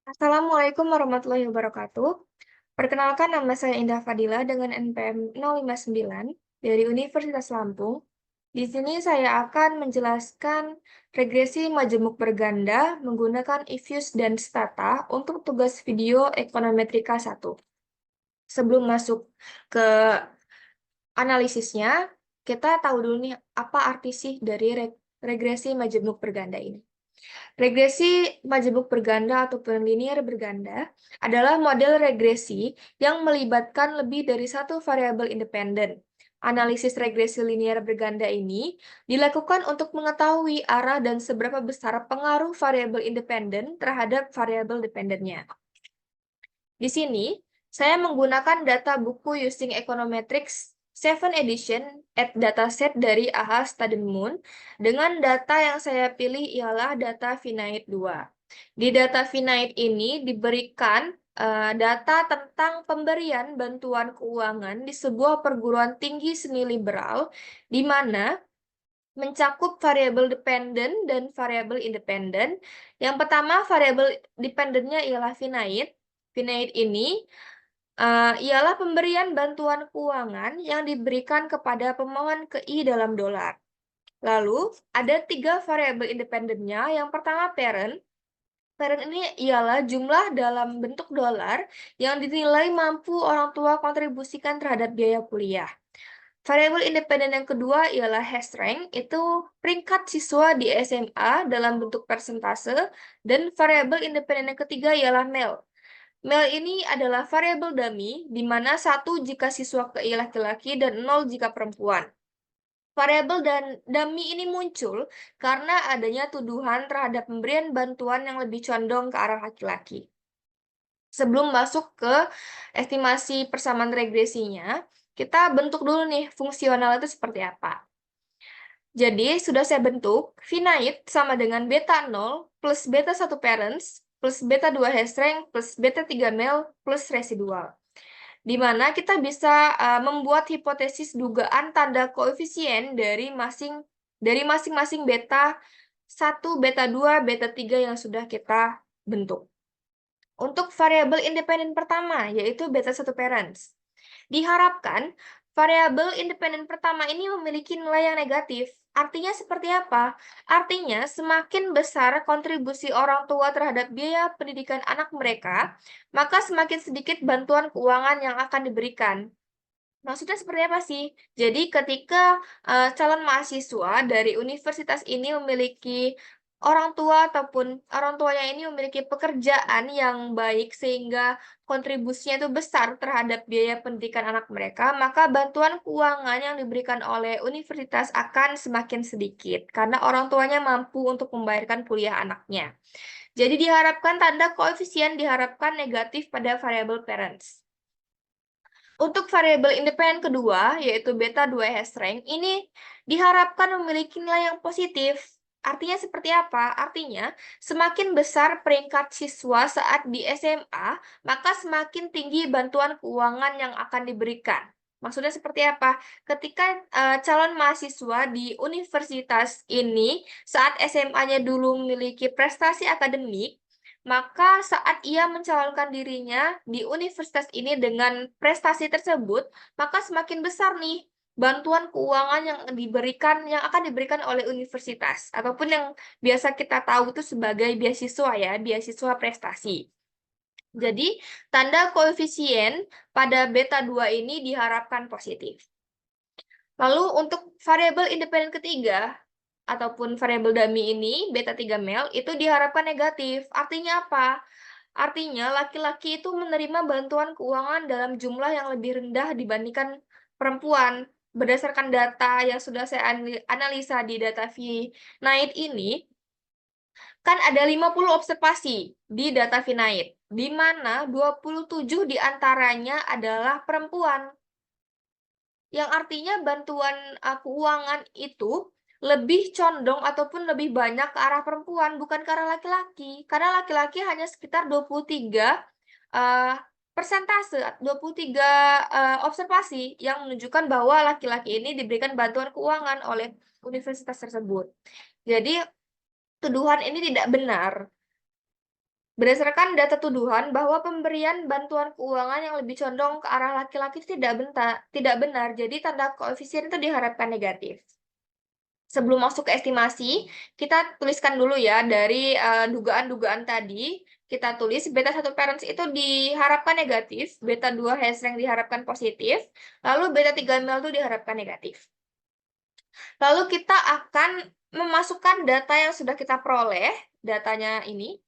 Assalamualaikum warahmatullahi wabarakatuh. Perkenalkan nama saya Indah Fadila dengan NPM 059 dari Universitas Lampung. Di sini saya akan menjelaskan regresi majemuk berganda menggunakan Ifuse dan Stata untuk tugas video ekonometrika 1. Sebelum masuk ke analisisnya, kita tahu dulu nih apa arti sih dari regresi majemuk berganda ini. Regresi majemuk berganda ataupun linear berganda adalah model regresi yang melibatkan lebih dari satu variabel independen. Analisis regresi linear berganda ini dilakukan untuk mengetahui arah dan seberapa besar pengaruh variabel independen terhadap variabel dependennya. Di sini, saya menggunakan data buku Using Econometrics 7 edition at dataset dari AHA Studenmoon dengan data yang saya pilih ialah data finite 2. Di data finite ini diberikan data tentang pemberian bantuan keuangan di sebuah perguruan tinggi seni liberal di mana mencakup variabel dependen dan variabel independen. Yang pertama, variabel dependennya ialah finite. Finite ini ialah pemberian bantuan keuangan yang diberikan kepada pemohon KI dalam dolar. Lalu, ada 3 variabel independennya. Yang pertama, parent. Parent ini ialah jumlah dalam bentuk dolar yang dinilai mampu orang tua kontribusikan terhadap biaya kuliah. Variabel independen yang kedua ialah hash rank, itu peringkat siswa di SMA dalam bentuk persentase, dan variabel independen yang ketiga ialah male. Male ini adalah variabel dummy, di mana 1 jika siswa KI laki-laki dan 0 jika perempuan. Variabel dan dummy ini muncul karena adanya tuduhan terhadap pemberian bantuan yang lebih condong ke arah laki-laki. Sebelum masuk ke estimasi persamaan regresinya, kita bentuk dulu nih fungsional itu seperti apa. Jadi, sudah saya bentuk, finite sama dengan beta 0 plus beta 1 parents plus beta 2 hash rank plus beta 3 male plus residual. Di mana kita bisa membuat hipotesis dugaan tanda koefisien dari masing-masing beta 1, beta 2, beta 3 yang sudah kita bentuk. Untuk variabel independen pertama, yaitu beta 1 parents. Diharapkan, variabel independen pertama ini memiliki nilai yang negatif. Artinya seperti apa? Artinya, semakin besar kontribusi orang tua terhadap biaya pendidikan anak mereka, maka semakin sedikit bantuan keuangan yang akan diberikan. Maksudnya seperti apa sih? Jadi ketika calon mahasiswa dari universitas ini memiliki orang tua ataupun orang tuanya ini memiliki pekerjaan yang baik sehingga kontribusinya itu besar terhadap biaya pendidikan anak mereka, maka bantuan keuangan yang diberikan oleh universitas akan semakin sedikit karena orang tuanya mampu untuk membayarkan kuliah anaknya. Jadi diharapkan tanda koefisien diharapkan negatif pada variabel parents. Untuk variabel independen kedua, yaitu beta 2 hash rank, ini diharapkan memiliki nilai yang positif. Artinya seperti apa? Artinya, semakin besar peringkat siswa saat di SMA, maka semakin tinggi bantuan keuangan yang akan diberikan. Maksudnya seperti apa? Ketika calon mahasiswa di universitas ini saat SMA-nya dulu memiliki prestasi akademik, maka saat ia mencalonkan dirinya di universitas ini dengan prestasi tersebut, maka semakin besar nih bantuan keuangan yang akan diberikan oleh universitas ataupun yang biasa kita tahu itu sebagai beasiswa ya, beasiswa prestasi. Jadi, tanda koefisien pada beta 2 ini diharapkan positif. Lalu untuk variabel independen ketiga, ataupun variabel dummy ini, beta 3 male, itu diharapkan negatif. Artinya apa? Artinya laki-laki itu menerima bantuan keuangan dalam jumlah yang lebih rendah dibandingkan perempuan. Berdasarkan data yang sudah saya analisa di data Finite ini, kan ada 50 observasi di data Finite, di mana 27 diantaranya adalah perempuan. Yang artinya bantuan keuangan itu lebih condong ataupun lebih banyak ke arah perempuan, bukan ke arah laki-laki. Karena laki-laki hanya sekitar 23 persentase, 23 observasi yang menunjukkan bahwa laki-laki ini diberikan bantuan keuangan oleh universitas tersebut. Jadi tuduhan ini tidak benar. Berdasarkan data tuduhan bahwa pemberian bantuan keuangan yang lebih condong ke arah laki-laki tidak benar, jadi tanda koefisien itu diharapkan negatif. Sebelum masuk ke estimasi, kita tuliskan dulu ya dari dugaan-dugaan tadi. Kita tulis beta 1 parents itu diharapkan negatif, beta 2 hash rank diharapkan positif, lalu beta 3 male itu diharapkan negatif. Lalu kita akan memasukkan data yang sudah kita peroleh, datanya ini.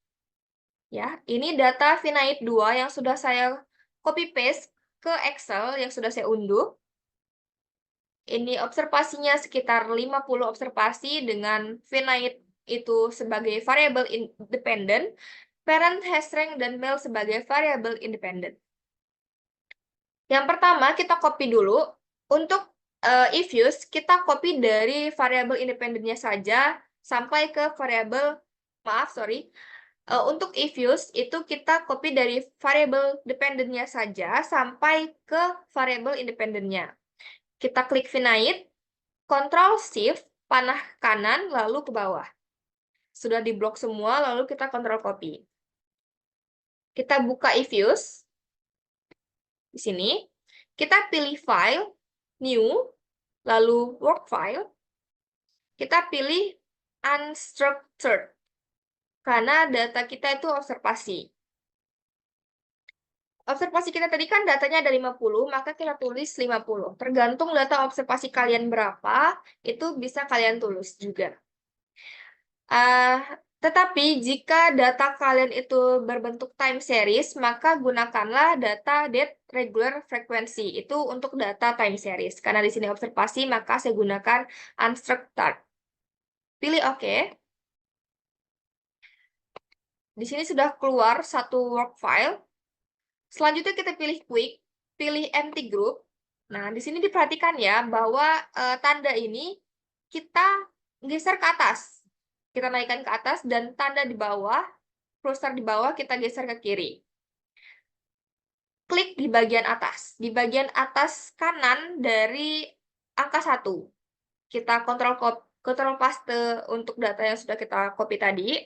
Ya, ini data Finite 2 yang sudah saya copy paste ke Excel yang sudah saya unduh. Ini observasinya sekitar 50 observasi dengan Finite itu sebagai variabel independen, parent hash rank dan male sebagai variabel independen. Yang pertama kita copy dulu. Untuk if use kita copy dari variabel independennya saja sampai ke variabel untuk if use itu kita copy dari variabel dependennya saja sampai ke variabel independennya. Kita klik Finite, Ctrl Shift, panah kanan, lalu ke bawah. Sudah diblok semua, lalu kita Ctrl Copy. Kita buka if use. Di sini, kita pilih File, New, lalu Work File. Kita pilih Unstructured, karena data kita itu observasi. Observasi kita tadi kan datanya ada 50, maka kita tulis 50. Tergantung data observasi kalian berapa, itu bisa kalian tulis juga. Tetapi jika data kalian itu berbentuk time series, maka gunakanlah data date regular frequency. Itu untuk data time series. Karena di sini observasi, maka saya gunakan unstructured. Pilih OK. Di sini sudah keluar satu work file. Selanjutnya kita pilih quick, pilih empty group. Nah, di sini diperhatikan ya bahwa tanda ini kita geser ke atas. Kita naikkan ke atas dan tanda di bawah, cursor di bawah kita geser ke kiri. Klik di bagian atas. Di bagian atas kanan dari angka 1. Kita Ctrl paste untuk data yang sudah kita copy tadi.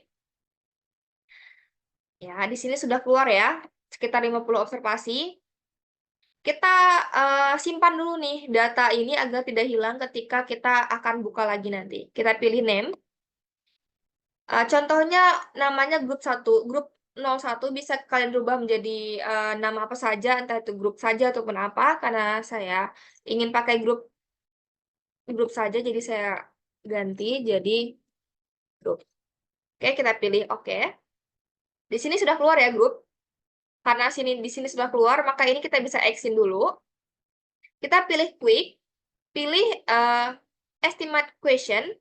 Ya, di sini sudah keluar ya, sekitar 50 observasi. Kita simpan dulu nih data ini agar tidak hilang ketika kita akan buka lagi nanti. Kita pilih name. Contohnya namanya grup 1. Grup 01 bisa kalian rubah menjadi nama apa saja, entah itu grup saja ataupun apa, karena saya ingin pakai grup saja, jadi saya ganti jadi grup. Oke, kita pilih OK. Di sini sudah keluar ya grup. Karena di sini sudah keluar, maka ini kita bisa exit dulu. Kita pilih quick, pilih estimate question.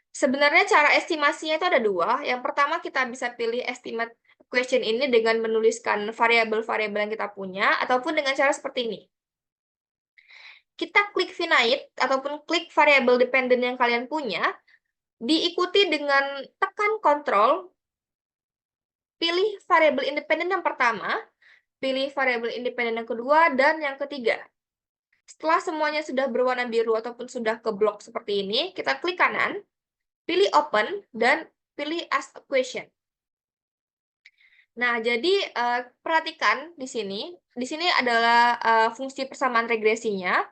Sebenarnya cara estimasinya itu ada 2. Yang pertama kita bisa pilih estimate question ini dengan menuliskan variabel-variabel yang kita punya, ataupun dengan cara seperti ini. Kita klik Finite, ataupun klik variabel dependent yang kalian punya, diikuti dengan tekan Ctrl, pilih variabel independen yang pertama, pilih variabel independen yang kedua, dan yang ketiga. Setelah semuanya sudah berwarna biru ataupun sudah keblok seperti ini, kita klik kanan, pilih Open, dan pilih Ask a Question. Nah, jadi perhatikan di sini. Di sini adalah fungsi persamaan regresinya,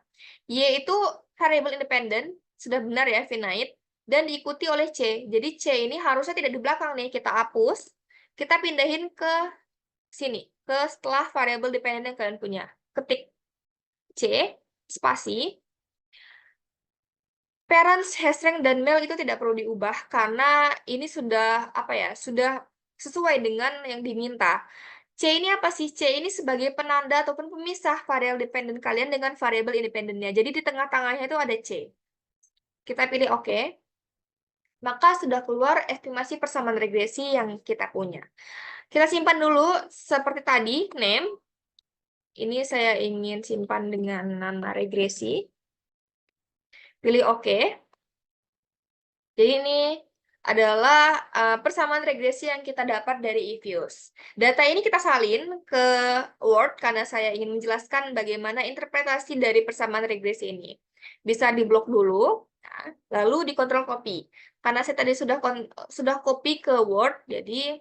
yaitu variabel independen, sudah benar ya, finite, dan diikuti oleh C. Jadi C ini harusnya tidak di belakang nih, kita hapus, kita pindahin ke sini, ke setelah variabel dependen yang kalian punya. Ketik C, spasi, parents, hash rank, dan male itu tidak perlu diubah karena ini sudah sudah sesuai dengan yang diminta. C ini apa sih? C ini sebagai penanda ataupun pemisah variabel dependen kalian dengan variabel independennya. Jadi di tengah-tengahnya itu ada C. Kita pilih OK. Maka sudah keluar estimasi persamaan regresi yang kita punya. Kita simpan dulu seperti tadi, name. Ini saya ingin simpan dengan nama regresi. Pilih OK. Jadi ini adalah persamaan regresi yang kita dapat dari eViews. Data ini kita salin ke Word karena saya ingin menjelaskan bagaimana interpretasi dari persamaan regresi ini. Bisa diblok dulu, lalu di Ctrl Copy. Karena saya tadi sudah copy ke Word, jadi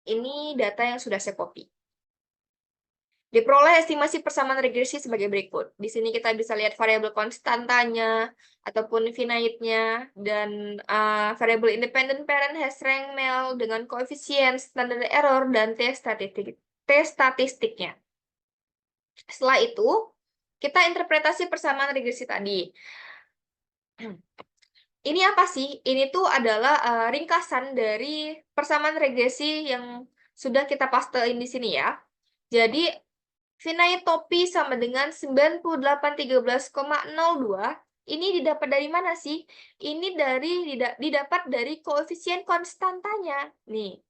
Ini data yang sudah saya copy. Diperoleh estimasi persamaan regresi sebagai berikut. Di sini kita bisa lihat variabel konstantanya ataupun finite-nya dan variabel independent parent hash rank mel dengan koefisien standard error dan t statistiknya. Setelah itu, kita interpretasi persamaan regresi tadi. Ini apa sih? Ini tuh adalah ringkasan dari persamaan regresi yang sudah kita pastein di sini ya. Jadi finite topi sama dengan 9813,02. Ini didapat dari mana sih? Ini didapat dari koefisien konstantanya. Nih.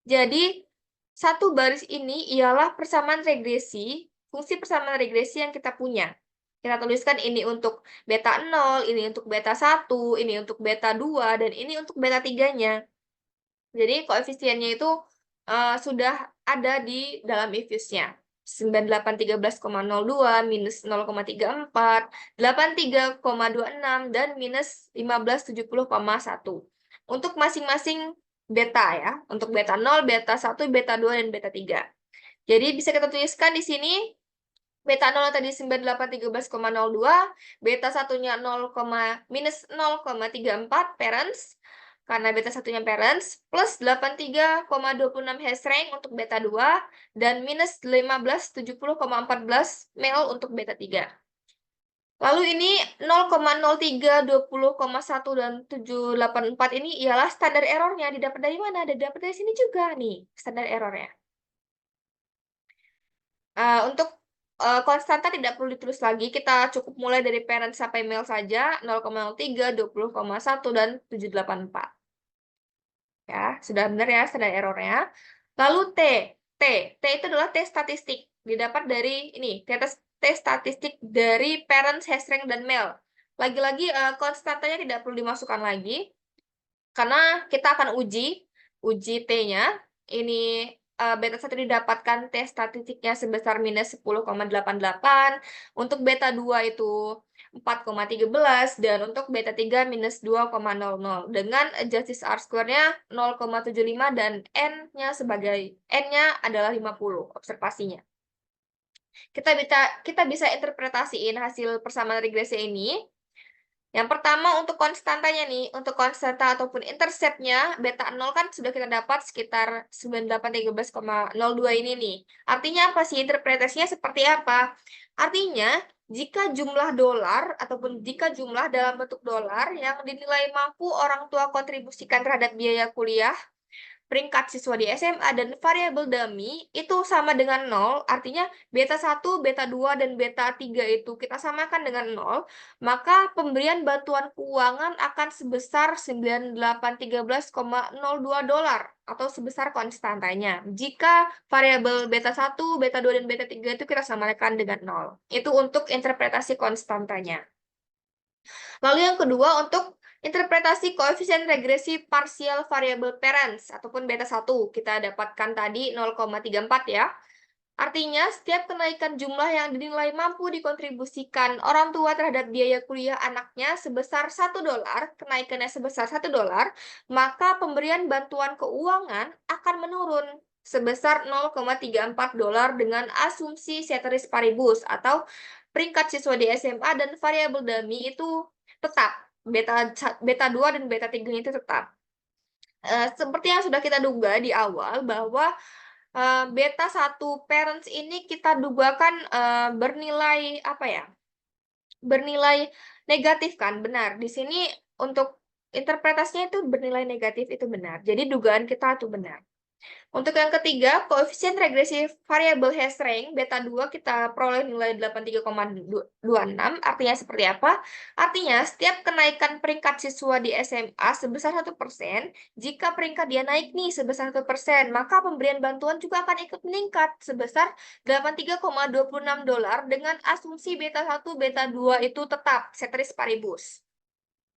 Jadi satu baris ini ialah persamaan regresi, fungsi persamaan regresi yang kita punya. Kita tuliskan ini untuk beta 0, ini untuk beta 1, ini untuk beta 2, dan ini untuk beta 3-nya. Jadi koefisiennya itu sudah ada di dalam if-use-nya. 9813,02 minus 0,34, 83,26, dan minus 1570,1. Untuk masing-masing beta ya. Untuk beta 0, beta 1, beta 2, dan beta 3. Jadi bisa kita tuliskan di sini beta 0 tadi 9813,02, beta 1-nya minus 0,34 parents, karena beta 1-nya parents, plus 83,26 hash rank untuk beta 2, dan minus 1570,14 mel untuk beta 3. Lalu ini 0,03, 20,1, dan 784 ini ialah standar errornya. Didapat dari mana? Didapat dari sini juga nih, standar errornya. Untuk konstanta tidak perlu ditulis lagi, kita cukup mulai dari parent sampai male saja, 0,03, 20,1, dan 784. Ya, sudah benar ya standar errornya. Lalu T itu adalah T statistik, didapat dari ini, T statistik dari parent, hash rank, dan male. Lagi-lagi konstantanya tidak perlu dimasukkan lagi, karena kita akan uji T-nya. Ini beta 1 didapatkan T statistiknya sebesar minus 10,88, untuk beta 2 itu 4,13, dan untuk beta 3 minus 2,00, dengan adjusted R-square-nya 0,75 dan N-nya adalah 50 observasinya. Kita bisa interpretasiin hasil persamaan regresi ini. Yang pertama untuk konstantanya nih, untuk konstanta ataupun intercept-nya beta 0 kan sudah kita dapat sekitar 9813,02 ini nih. Artinya apa sih? Interpretasinya seperti apa? Artinya, jika jumlah dolar ataupun jika jumlah dalam bentuk dolar yang dinilai mampu orang tua kontribusikan terhadap biaya kuliah, peringkat siswa di SMA, dan variabel dummy itu sama dengan 0, artinya beta 1, beta 2, dan beta 3 itu kita samakan dengan 0, maka pemberian bantuan keuangan akan sebesar 9813,02 dolar atau sebesar konstantanya. Jika variabel beta 1, beta 2, dan beta 3 itu kita samakan dengan 0. Itu untuk interpretasi konstantanya. Lalu yang kedua untuk interpretasi koefisien regresi parsial variabel parents ataupun beta 1 kita dapatkan tadi 0,34 ya. Artinya setiap kenaikan jumlah yang dinilai mampu dikontribusikan orang tua terhadap biaya kuliah anaknya sebesar 1 dolar, kenaikannya sebesar 1 dolar, maka pemberian bantuan keuangan akan menurun sebesar 0,34 dolar dengan asumsi ceteris paribus atau peringkat siswa di SMA dan variabel dummy itu tetap. Beta 2 dan beta 3 itu tetap. Seperti yang sudah kita duga di awal bahwa beta 1 parents ini kita dugakan bernilai apa ya? Bernilai negatif kan? Benar. Di sini untuk interpretasinya itu bernilai negatif itu benar. Jadi dugaan kita itu benar. Untuk yang ketiga, koefisien regresi variabel hash rank beta 2 kita peroleh nilai 83,26. Artinya seperti apa? Artinya setiap kenaikan peringkat siswa di SMA sebesar 1%, jika peringkat dia naik nih sebesar 1%, maka pemberian bantuan juga akan ikut meningkat sebesar 83,26 dolar dengan asumsi beta 1, beta 2 itu tetap ceteris paribus.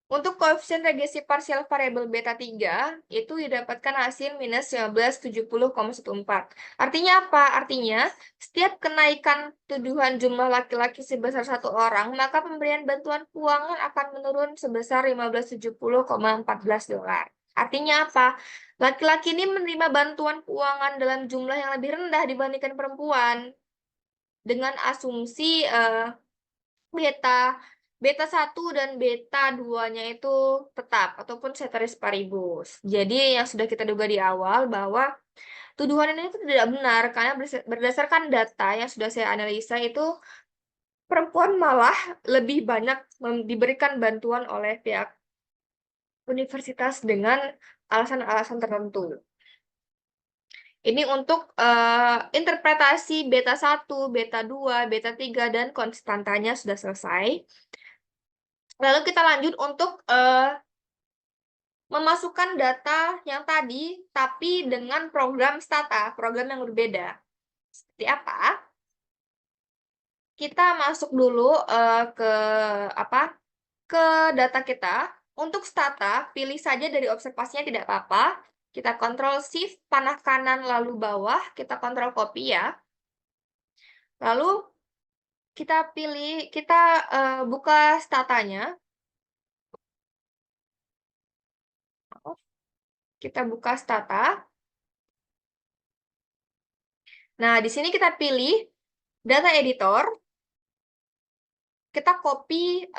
Untuk koefisien regresi parsial variabel beta 3, itu didapatkan hasil minus 1570,14. Artinya apa? Artinya, setiap kenaikan tuduhan jumlah laki-laki sebesar 1 orang, maka pemberian bantuan keuangan akan menurun sebesar 1570,14 dolar. Artinya apa? Laki-laki ini menerima bantuan keuangan dalam jumlah yang lebih rendah dibandingkan perempuan. Dengan asumsi beta beta 1 dan beta 2-nya itu tetap ataupun ceteris paribus. Jadi yang sudah kita duga di awal bahwa tuduhan ini itu tidak benar karena berdasarkan data yang sudah saya analisa itu perempuan malah lebih banyak diberikan bantuan oleh pihak universitas dengan alasan-alasan tertentu. Ini untuk interpretasi beta 1, beta 2, beta 3, dan konstantanya sudah selesai. Lalu kita lanjut untuk memasukkan data yang tadi, tapi dengan program stata, program yang berbeda. Seperti apa? Kita masuk dulu ke data kita. Untuk stata, pilih saja dari observasinya tidak apa-apa. Kita Ctrl Shift, panah kanan lalu bawah, kita Ctrl copy ya. Lalu kita buka statanya. Kita buka stata. Nah, di sini kita pilih data editor. Kita copy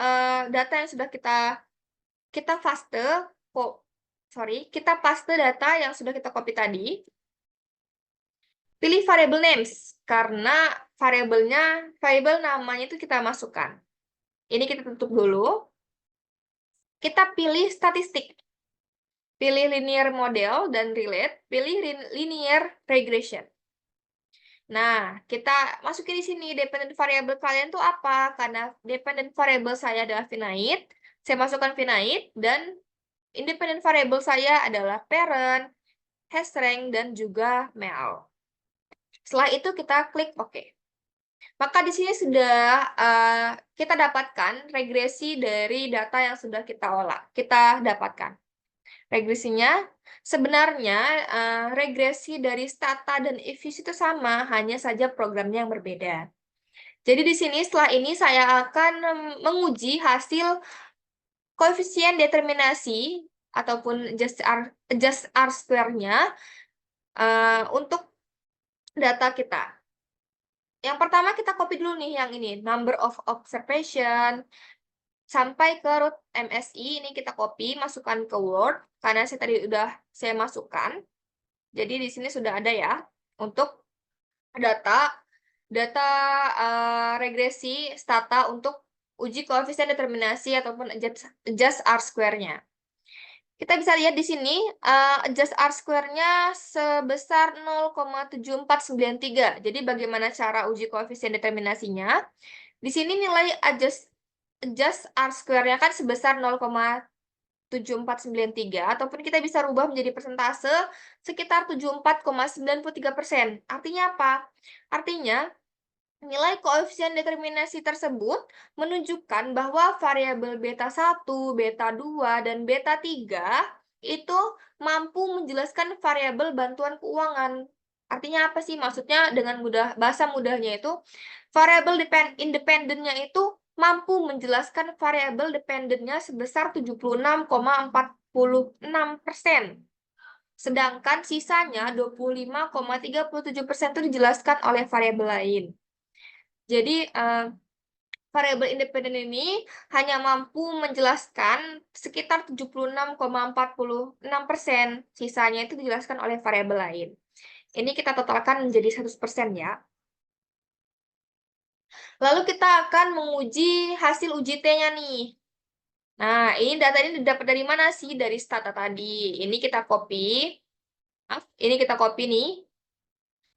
data yang sudah kita paste data yang sudah kita copy tadi. Pilih variable names karena variable namanya itu kita masukkan. Ini kita tutup dulu. Kita pilih statistik. Pilih linear model dan relate, pilih linear regression. Nah, kita masukin di sini dependent variable kalian tuh apa? Karena dependent variable saya adalah finite, saya masukkan finite, dan independent variable saya adalah parent, hashrank, dan juga male. Setelah itu kita klik OK. Maka di sini sudah kita dapatkan regresi dari data yang sudah kita dapatkan. Regresinya sebenarnya regresi dari stata dan ifuse itu sama, hanya saja programnya yang berbeda. Jadi di sini setelah ini saya akan menguji hasil koefisien determinasi ataupun adjust R square-nya untuk data kita. Yang pertama kita copy dulu nih yang ini, number of observation, sampai ke root MSI, ini kita copy, masukkan ke Word, karena tadi udah saya masukkan. Jadi di sini sudah ada ya, untuk data regresi stata untuk uji koefisien determinasi ataupun adjust R square-nya. Kita bisa lihat di sini, adjust R square-nya sebesar 0,7493. Jadi bagaimana cara uji koefisien determinasinya? Di sini nilai adjust R square-nya kan sebesar 0,7493, ataupun kita bisa rubah menjadi persentase sekitar 74,93%. Artinya apa? Artinya, nilai koefisien determinasi tersebut menunjukkan bahwa variabel beta 1, beta 2, dan beta 3 itu mampu menjelaskan variabel bantuan keuangan. Artinya apa sih? Maksudnya dengan bahasa mudahnya itu, variabel independennya itu mampu menjelaskan variabel dependennya sebesar 76,46%. Sedangkan sisanya 25,37% itu dijelaskan oleh variabel lain. Jadi, variabel independen ini hanya mampu menjelaskan sekitar 76,46%. Sisanya itu dijelaskan oleh variabel lain. Ini kita totalkan menjadi 100% ya. Lalu kita akan menguji hasil uji T-nya nih. Nah, ini data ini didapat dari mana sih? Dari stata tadi. Ini kita copy. Ini kita copy nih.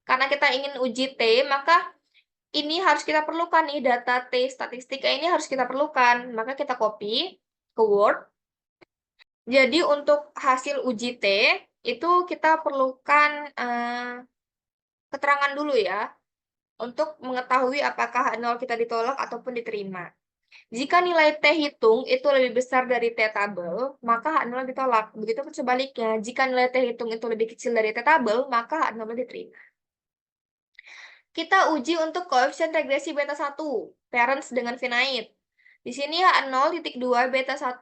Karena kita ingin uji T, maka ini harus kita perlukan nih, data T statistika ini harus kita perlukan. Maka kita copy ke Word. Jadi untuk hasil uji T, itu kita perlukan keterangan dulu ya, untuk mengetahui apakah 0 kita ditolak ataupun diterima. Jika nilai T hitung itu lebih besar dari T tabel, maka H0 ditolak. Begitupun sebaliknya, jika nilai T hitung itu lebih kecil dari T tabel, maka H0 diterima. Kita uji untuk koefisien regresi beta 1, parents dengan finite. Di sini H0,2 beta 1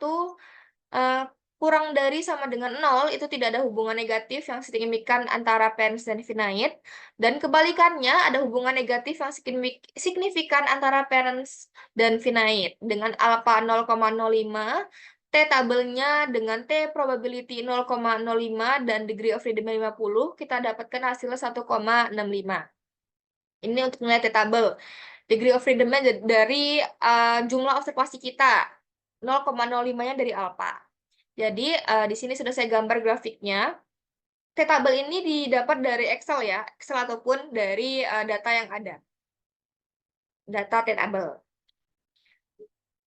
kurang dari sama dengan 0, itu tidak ada hubungan negatif yang signifikan antara parents dan finite. Dan kebalikannya, ada hubungan negatif yang signifikan antara parents dan finite. Dengan alpha 0,05, T tabelnya dengan T probability 0,05 dan degree of freedom 50, kita dapatkan hasilnya 1,65. Ini untuk nilai T tabel. Degree of freedom-nya dari jumlah observasi kita. 0,05-nya dari alpha. Jadi, di sini sudah saya gambar grafiknya. T-tabel ini didapat dari Excel ya, Excel ataupun dari data yang ada. Data T-tabel.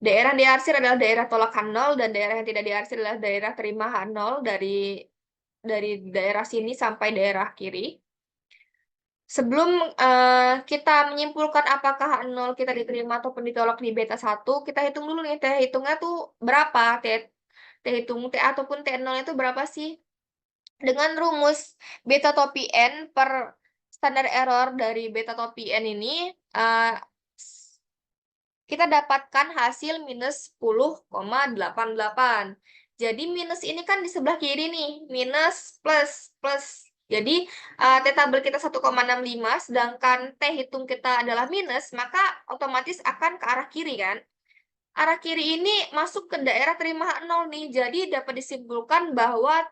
Daerah diarsir adalah daerah tolak H0 dan daerah yang tidak diarsir adalah daerah terima H0 dari daerah sini sampai daerah kiri. Sebelum kita menyimpulkan apakah H0 kita diterima ataupun ditolak di beta 1, kita hitung dulu nih, hitungnya tuh berapa? Hitung T ataupun T0 itu berapa sih? Dengan rumus beta topi N per standar error dari beta topi N ini, kita dapatkan hasil minus 10,88. Jadi minus ini kan di sebelah kiri nih, minus plus, plus. Jadi T tabel kita 1,65, sedangkan T hitung kita adalah minus, maka otomatis akan ke arah kiri kan. Arah kiri ini masuk ke daerah terima H0 nih, jadi dapat disimpulkan bahwa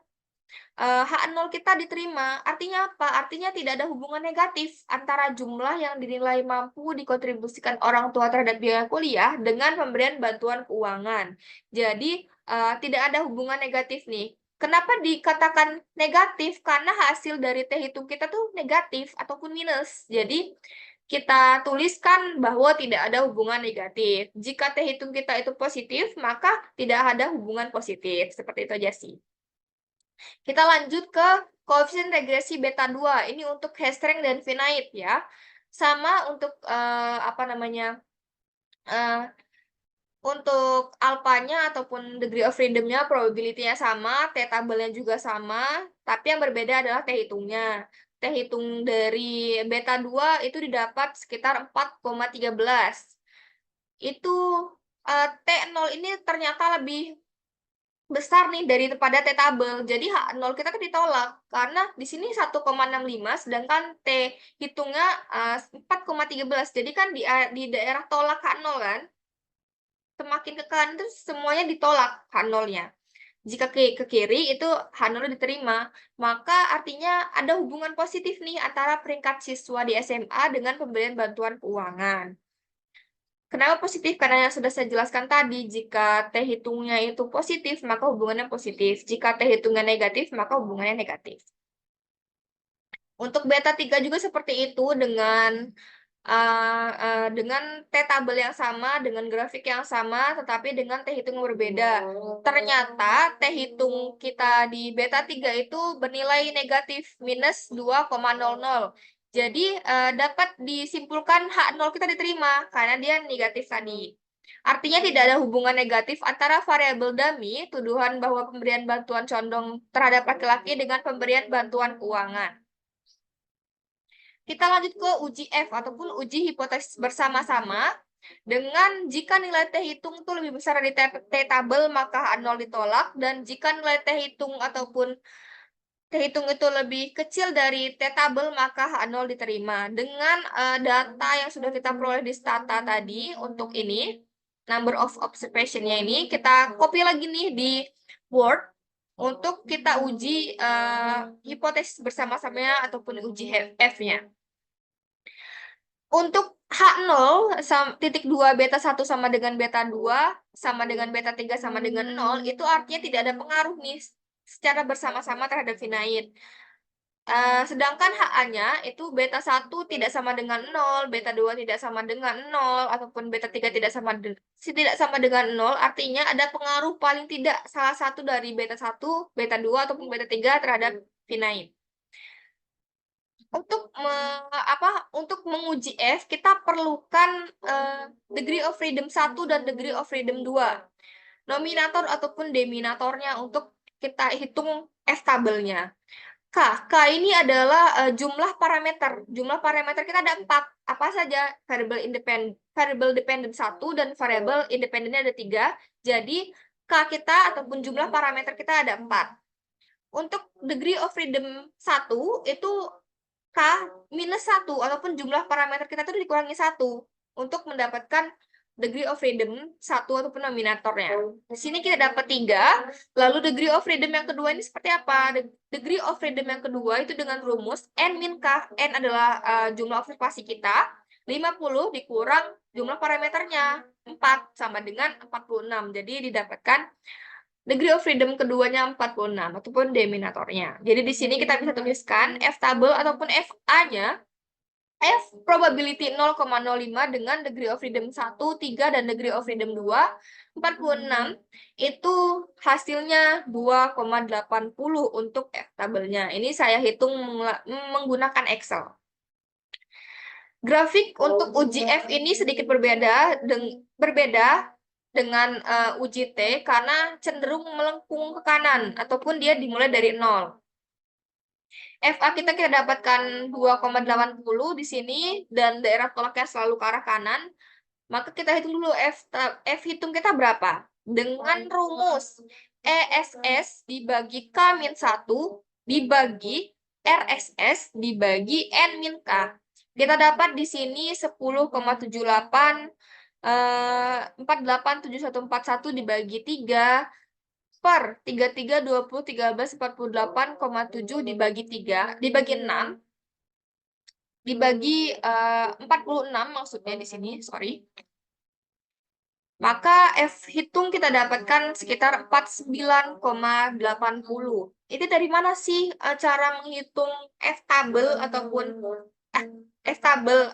H0 kita diterima. Artinya apa? Artinya tidak ada hubungan negatif antara jumlah yang dinilai mampu dikontribusikan orang tua terhadap biaya kuliah dengan pemberian bantuan keuangan. Jadi, tidak ada hubungan negatif nih. Kenapa dikatakan negatif? Karena hasil dari T hitung kita tuh negatif ataupun minus. Jadi, kita tuliskan bahwa tidak ada hubungan negatif. Jika T hitung kita itu positif, maka tidak ada hubungan positif. Seperti itu aja sih. Kita lanjut ke koefisien regresi beta 2. Ini untuk Hastings dan finite ya. Sama untuk untuk alpanya ataupun degree of freedom-nya, probability-nya sama, T tabelnya juga sama, tapi yang berbeda adalah T hitungnya. T hitung dari beta 2 itu didapat sekitar 4,13. Itu T0 ini ternyata lebih besar nih daripada T tabel. Jadi H0 kita kan ditolak karena di sini 1,65 sedangkan T hitungnya 4,13. Jadi kan di daerah tolak H0 kan. Semakin ke kanan itu semuanya ditolak H0-nya. Jika ke kiri itu H0 diterima, maka artinya ada hubungan positif nih antara peringkat siswa di SMA dengan pemberian bantuan keuangan. Kenapa positif? Karena yang sudah saya jelaskan tadi, jika T hitungnya itu positif, maka hubungannya positif. Jika T hitungnya negatif, maka hubungannya negatif. Untuk beta 3 juga seperti itu, dengan T tabel yang sama, dengan grafik yang sama, tetapi dengan T hitung yang berbeda. Ternyata T hitung kita di beta 3 itu bernilai negatif, minus 2,00. Jadi dapat disimpulkan H0 kita diterima karena dia negatif tadi. Artinya tidak ada hubungan negatif antara variabel dummy, tuduhan bahwa pemberian bantuan condong terhadap laki-laki dengan pemberian bantuan keuangan. Kita lanjut ke uji F ataupun uji hipotesis bersama-sama. Dengan jika nilai T hitung itu lebih besar dari T tabel, maka H0 ditolak. Dan jika nilai T hitung ataupun T hitung itu lebih kecil dari T tabel, maka H0 diterima. Dengan data yang sudah kita peroleh di stata tadi, untuk ini, number of observation-nya ini, kita copy lagi nih di Word, untuk kita uji hipotesis bersama-samanya ataupun uji F-nya. Untuk H0, titik 2 beta 1 sama dengan beta 2, sama dengan beta 3 sama dengan 0, itu artinya tidak ada pengaruh nih secara bersama-sama terhadap finite. Sedangkan HA-nya itu beta 1 tidak sama dengan 0, beta 2 tidak sama dengan 0, ataupun beta 3 tidak sama dengan 0, artinya ada pengaruh paling tidak salah satu dari beta 1, beta 2, ataupun beta 3 terhadap finite. Untuk menguji F, kita perlukan degree of freedom 1 dan degree of freedom 2. Nominator ataupun denominatornya untuk kita hitung F tabelnya. K ini adalah jumlah parameter. Jumlah parameter kita ada 4. Apa saja? Variable dependent 1 dan variable independennya ada 3. Jadi, K K kita ataupun jumlah parameter kita ada 4. Untuk degree of freedom 1 itu K minus 1 ataupun jumlah parameter kita itu dikurangi 1 untuk mendapatkan degree of freedom 1 ataupun nominatornya. Di sini kita dapat 3, lalu degree of freedom yang kedua ini seperti apa? Degree of freedom yang kedua itu dengan rumus N min K. N adalah jumlah observasi kita, 50 dikurang jumlah parameternya, 4 sama dengan 46. Jadi didapatkan degree of freedom keduanya 46 ataupun denominatornya. Jadi di sini kita bisa tuliskan F tabel ataupun FA-nya F probability 0,05 dengan degree of freedom 1, 3 dan degree of freedom 2, 46 itu hasilnya 2,80 untuk F tabelnya. Ini saya hitung menggunakan Excel. Grafik untuk uji F ini sedikit berbeda dengan uji T karena cenderung melengkung ke kanan ataupun dia dimulai dari 0. FA kita dapatkan 2,80 di sini dan daerah tolaknya selalu ke arah kanan. Maka kita hitung dulu F hitung kita berapa? Dengan rumus ESS dibagi K-1 dibagi RSS dibagi N-K. Kita dapat di sini 10,78 487141 dibagi 3 per 33 20 13 48,7 dibagi 3 dibagi 6 dibagi 46 maksudnya di sini, sorry. Maka F hitung kita dapatkan sekitar 49,80. Itu dari mana sih cara menghitung F tabel ataupun F tabel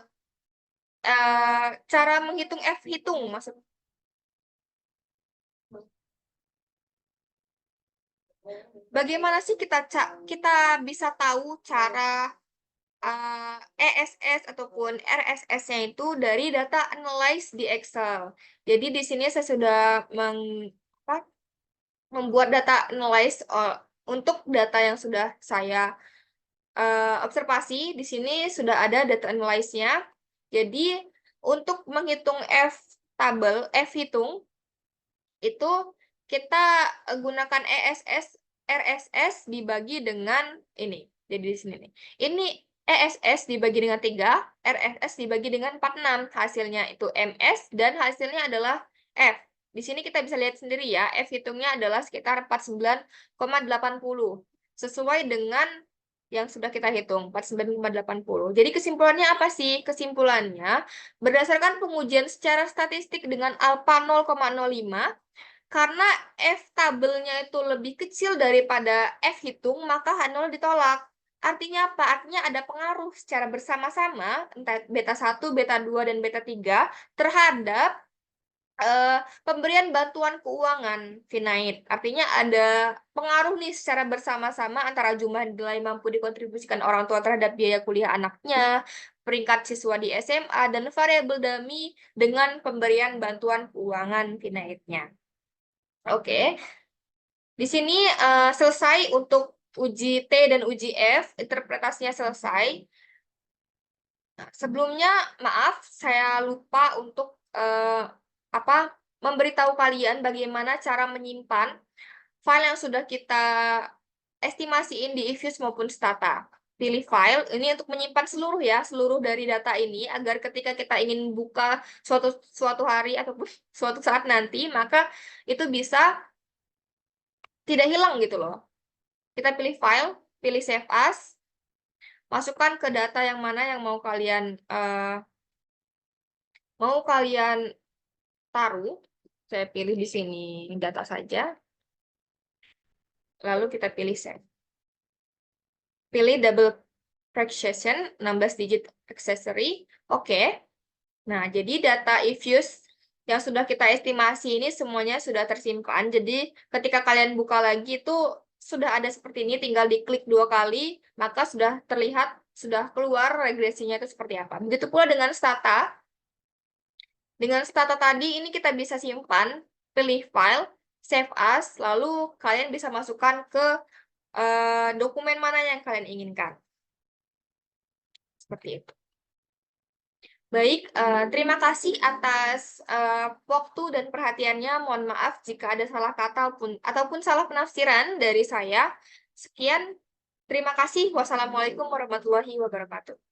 cara menghitung F hitung maksudnya? Bagaimana sih kita bisa tahu cara ESS ataupun RSS-nya itu dari data analyze di Excel. Jadi di sini saya sudah membuat data analyze untuk data yang sudah saya observasi. Di sini sudah ada data analyze-nya. Jadi untuk menghitung F tabel, F hitung, itu kita gunakan ESS, RSS dibagi dengan ini. Jadi di sini nih. Ini ESS dibagi dengan 3, RSS dibagi dengan 46. Hasilnya itu MS dan hasilnya adalah F. Di sini kita bisa lihat sendiri ya, F hitungnya adalah sekitar 49,80. Sesuai dengan yang sudah kita hitung, 49,80. Jadi kesimpulannya apa sih? Kesimpulannya, berdasarkan pengujian secara statistik dengan alpha 0,05, karena F tabelnya itu lebih kecil daripada F hitung, maka H0 ditolak. Artinya apa? Artinya ada pengaruh secara bersama-sama, entah beta 1, beta 2, dan beta 3, terhadap pemberian bantuan keuangan finite. Artinya ada pengaruh nih secara bersama-sama antara jumlah nilai mampu dikontribusikan orang tua terhadap biaya kuliah anaknya, peringkat siswa di SMA, dan variabel dummy dengan pemberian bantuan keuangan finite-nya. Oke. Di sini selesai untuk uji T dan uji F, interpretasinya selesai. Sebelumnya, maaf, saya lupa untuk memberitahu kalian bagaimana cara menyimpan file yang sudah kita estimasiin di Ifuse maupun Stata. Pilih file, ini untuk menyimpan seluruh dari data ini, agar ketika kita ingin buka suatu hari ataupun suatu saat nanti, maka itu bisa tidak hilang gitu loh. Kita pilih file, pilih save as, masukkan ke data yang mana yang mau kalian taruh. Saya pilih di sini data saja. Lalu kita pilih save. Pilih double fraction 16 digit accessory. Oke. Nah, jadi data Ifuse yang sudah kita estimasi ini semuanya sudah tersimpan. Jadi ketika kalian buka lagi itu sudah ada seperti ini, tinggal diklik 2 kali, maka sudah terlihat, sudah keluar regresinya itu seperti apa. Begitu pula dengan Stata. Dengan Stata tadi, ini kita bisa simpan, pilih file, save as, lalu kalian bisa masukkan ke dokumen mana yang kalian inginkan. Seperti itu. Baik, terima kasih atas, waktu dan perhatiannya. Mohon maaf jika ada salah kata ataupun salah penafsiran dari saya. Sekian, terima kasih. Wassalamualaikum warahmatullahi wabarakatuh.